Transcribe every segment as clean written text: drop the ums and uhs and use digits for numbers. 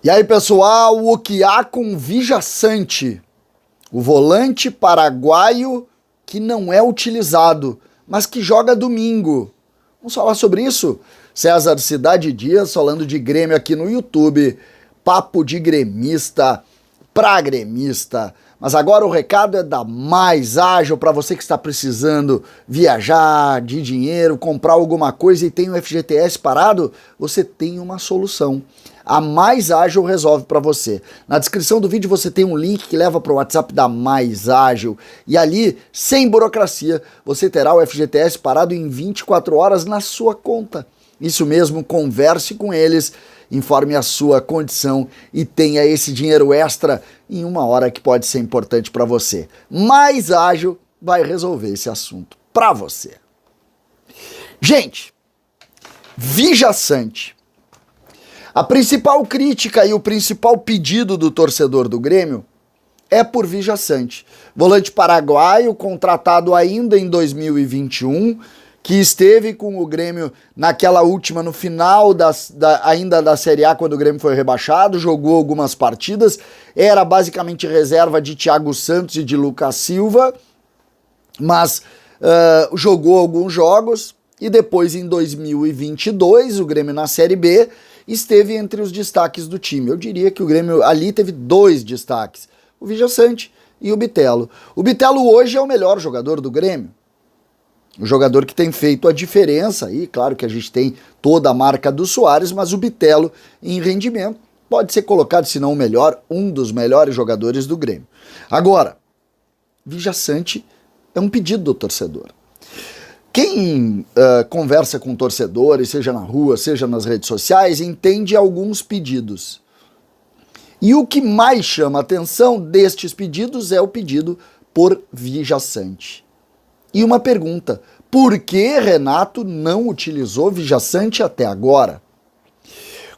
E aí, pessoal, o que há com Vijaçante, o volante paraguaio que não é utilizado, mas que joga domingo. Vamos falar sobre isso? César Cidade Dias falando de Grêmio aqui no YouTube, papo de gremista pra gremista. Mas agora o recado é da Mais Ágil para você que está precisando viajar, de dinheiro, comprar alguma coisa e tem o FGTS parado, você tem uma solução. A Mais Ágil resolve para você. Na descrição do vídeo você tem um link que leva para o WhatsApp da Mais Ágil e ali, sem burocracia, você terá o FGTS parado em 24 horas na sua conta. Isso mesmo, converse com eles, informe a sua condição e tenha esse dinheiro extra em uma hora que pode ser importante para você. Mais Ágil vai resolver esse assunto para você. Gente, Vijaçante. A principal crítica e o principal pedido do torcedor do Grêmio é por Vijaçante. Volante paraguaio, contratado ainda em 2021, que esteve com o Grêmio naquela última, no final ainda da Série A, quando o Grêmio foi rebaixado, jogou algumas partidas, era basicamente reserva de Thiago Santos e de Lucas Silva, mas jogou alguns jogos, e depois em 2022, o Grêmio na Série B, esteve entre os destaques do time. Eu diria que o Grêmio ali teve dois destaques, o Vijaçante e o Bitelo. O Bitelo hoje é o melhor jogador do Grêmio. O jogador que tem feito a diferença, aí claro que a gente tem toda a marca do Soares, mas o Bitelo em rendimento pode ser colocado, se não o melhor, um dos melhores jogadores do Grêmio. Agora, Vijaçante é um pedido do torcedor. Quem conversa com torcedores, seja na rua, seja nas redes sociais, entende alguns pedidos. E o que mais chama a atenção destes pedidos é o pedido por Vijaçante. E uma pergunta: por que Renato não utilizou Vijaçante até agora?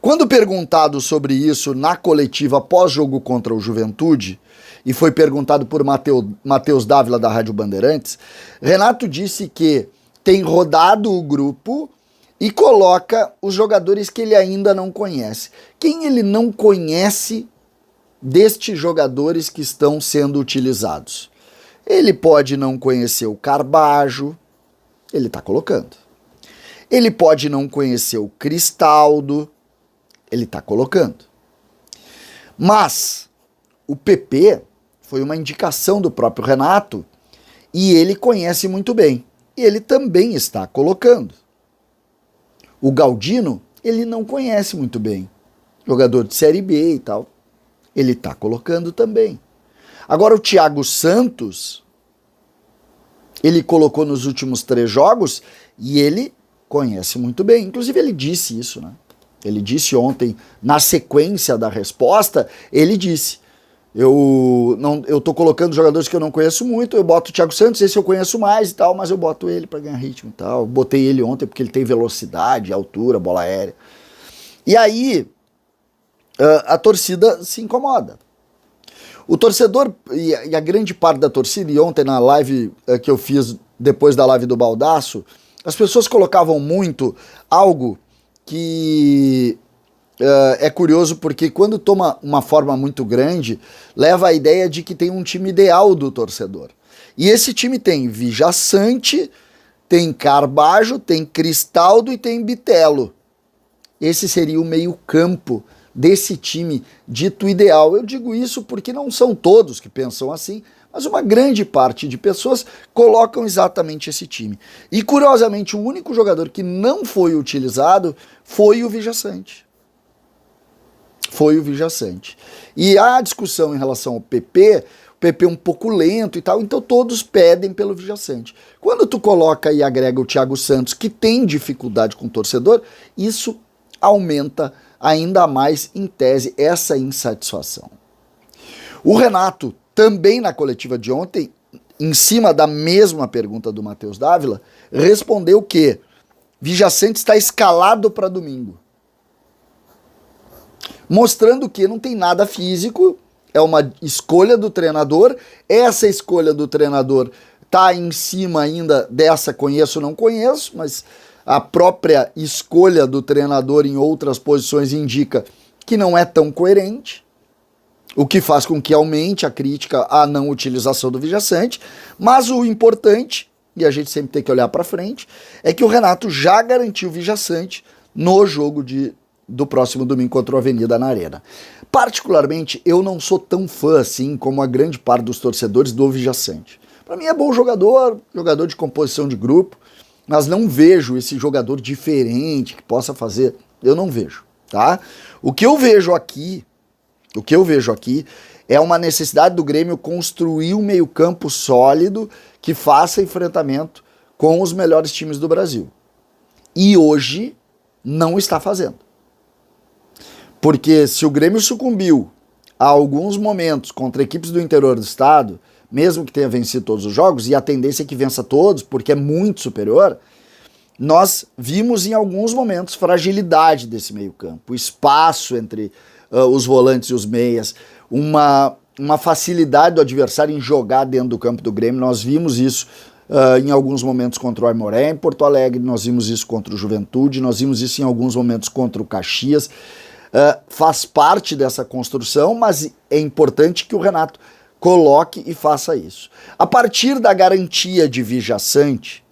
Quando perguntado sobre isso na coletiva pós-jogo contra o Juventude, e foi perguntado por Matheus Dávila da Rádio Bandeirantes, Renato disse que tem rodado o grupo e coloca os jogadores que ele ainda não conhece. Quem ele não conhece destes jogadores que estão sendo utilizados? Ele pode não conhecer o Carbajo, ele está colocando. Ele pode não conhecer o Cristaldo, ele está colocando. Mas o PP foi uma indicação do próprio Renato e ele conhece muito bem. E ele também está colocando. O Galdino, ele não conhece muito bem. Jogador de Série B e tal. Ele está colocando também. Agora o Thiago Santos, ele colocou nos últimos 3 jogos e ele conhece muito bem. Inclusive ele disse isso, né? Ele disse ontem, na sequência da resposta, ele disse: eu tô colocando jogadores que eu não conheço muito, eu boto o Thiago Santos, esse eu conheço mais e tal, mas eu boto ele para ganhar ritmo e tal. Botei ele ontem porque ele tem velocidade, altura, bola aérea. E aí a torcida se incomoda. O torcedor e a grande parte da torcida, e ontem na live que eu fiz depois da live do Baldasso, as pessoas colocavam muito algo que é curioso, porque quando toma uma forma muito grande, leva a ideia de que tem um time ideal do torcedor. E esse time tem Vijaçante, tem Carbajo, tem Cristaldo e tem Bitelo. Esse seria o meio-campo desse time dito ideal. Eu digo isso porque não são todos que pensam assim, mas uma grande parte de pessoas colocam exatamente esse time. E curiosamente, o único jogador que não foi utilizado foi o Vijaçante. Foi o Vijaçante. E a discussão em relação ao PP, o PP é um pouco lento e tal, então todos pedem pelo Vijaçante. Quando tu coloca e agrega o Thiago Santos, que tem dificuldade com o torcedor, isso aumenta ainda mais, em tese, essa insatisfação. O Renato, também na coletiva de ontem, em cima da mesma pergunta do Matheus Dávila, respondeu que Vijaçante está escalado para domingo. Mostrando que não tem nada físico, é uma escolha do treinador, essa escolha do treinador está em cima ainda dessa conheço ou não conheço, mas a própria escolha do treinador em outras posições indica que não é tão coerente, o que faz com que aumente a crítica à não utilização do Vijaçante, mas o importante, e a gente sempre tem que olhar para frente, é que o Renato já garantiu o Vijaçante no jogo do próximo domingo contra o Avenida na Arena. Particularmente, eu não sou tão fã assim como a grande parte dos torcedores do Vijaçante. Para mim é bom jogador de composição de grupo, mas não vejo esse jogador diferente que possa fazer, eu não vejo, tá? O que eu vejo aqui é uma necessidade do Grêmio construir um meio-campo sólido que faça enfrentamento com os melhores times do Brasil. E hoje não está fazendo. Porque se o Grêmio sucumbiu a alguns momentos contra equipes do interior do estado, mesmo que tenha vencido todos os jogos, e a tendência é que vença todos, porque é muito superior, nós vimos em alguns momentos fragilidade desse meio-campo, o espaço entre os volantes e os meias, uma facilidade do adversário em jogar dentro do campo do Grêmio. Nós vimos isso em alguns momentos contra o Aimoré em Porto Alegre, nós vimos isso contra o Juventude, nós vimos isso em alguns momentos contra o Caxias. Faz parte dessa construção, mas é importante que o Renato coloque e faça isso. A partir da garantia de Vijaçante,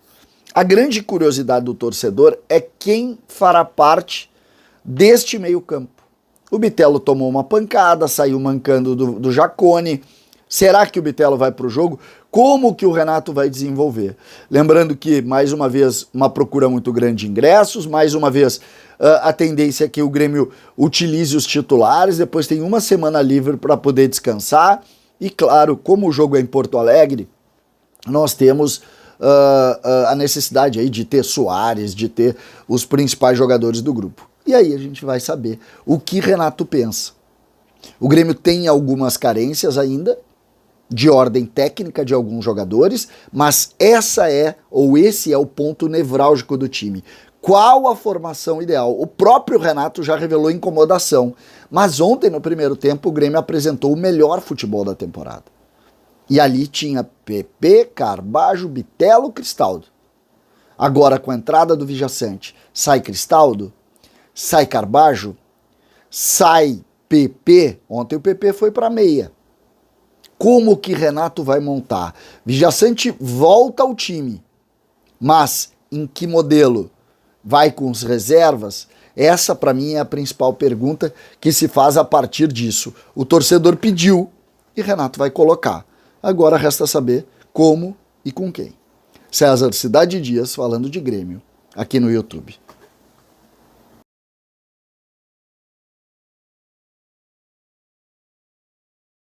a grande curiosidade do torcedor é quem fará parte deste meio-campo. O Bitelo tomou uma pancada, saiu mancando do Jacone. Será que o Bitelo vai para o jogo? Como que o Renato vai desenvolver? Lembrando que, mais uma vez, uma procura muito grande de ingressos, mais uma vez, a tendência é que o Grêmio utilize os titulares, depois tem uma semana livre para poder descansar. E claro, como o jogo é em Porto Alegre, nós temos a necessidade aí de ter Soares, de ter os principais jogadores do grupo. E aí a gente vai saber o que Renato pensa. O Grêmio tem algumas carências ainda, de ordem técnica de alguns jogadores, mas esse é o ponto nevrálgico do time. Qual a formação ideal? O próprio Renato já revelou incomodação, mas ontem no primeiro tempo o Grêmio apresentou o melhor futebol da temporada. E ali tinha PP, Carbajo, Bitelo, Cristaldo. Agora com a entrada do Vijaçante, sai Cristaldo, sai Carbajo, sai PP. Ontem o PP foi para meia. Como que Renato vai montar? Vijaçante volta ao time, mas em que modelo? Vai com os reservas? Essa para mim é a principal pergunta que se faz a partir disso. O torcedor pediu e Renato vai colocar. Agora resta saber como e com quem. César Cidade Dias falando de Grêmio aqui no YouTube.